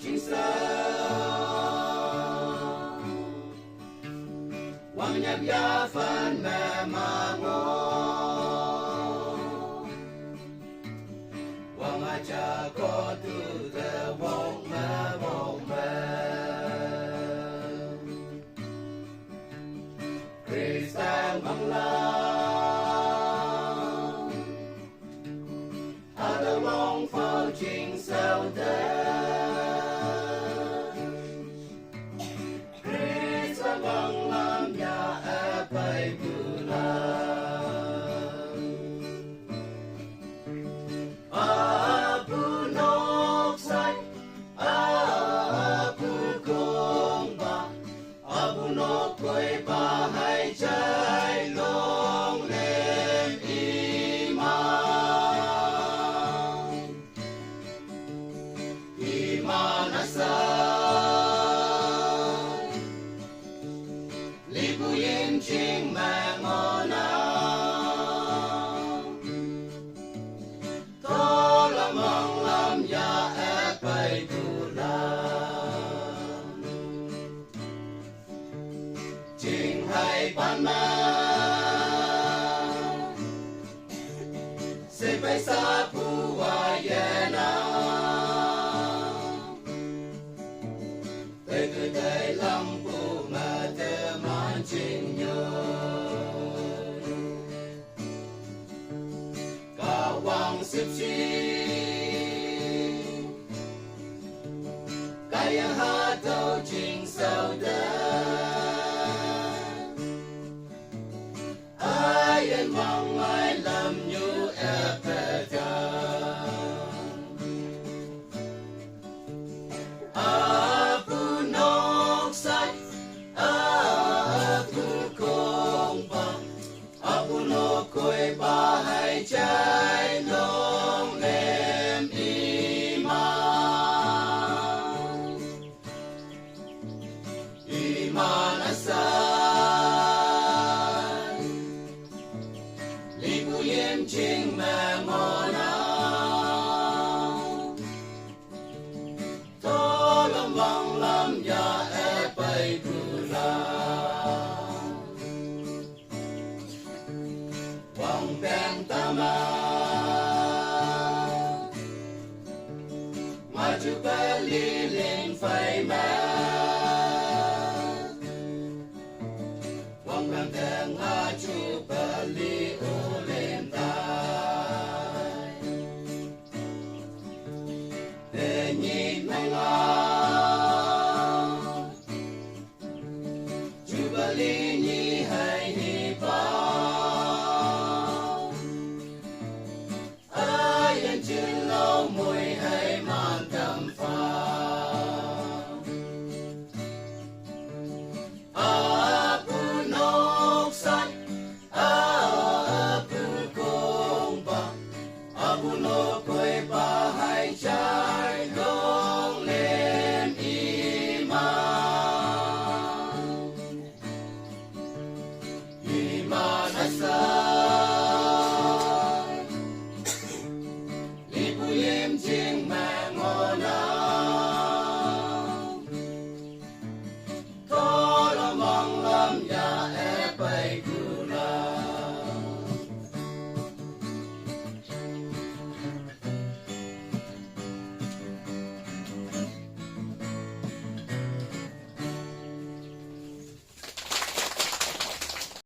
chính xác quang nhạc giá phân mẹ mà ngô quang ai cha có tư thế bóng mẹ Christian bằng lòng ta đã mong phao trình sao thế Christian bằng lòng nhà ép bay cử Chinh mẹ ngon to là mong làm nhà ép bay tu la chinh hay ban ma sẽ bay xa phù hoa ye na tới từ đây lâm phù mà thế man chinh Wang sip chi cái hát đầu trình sao ai yên mong ai làm như ép cha aku nok sai aku kong pa aku nok koi ba hai cha Chinh mẹ ngon to lâm vang lâm nhà ép bay cử la quang bèn ta mà chú bé li lên phai mẹ quang bèn đèn ha chú bé li ô lên nhìn mong chú bà lý nhi hay hi bao ai yên chân lâu mùi hay mang cầm pha aku nok sai aku kong ba aku nok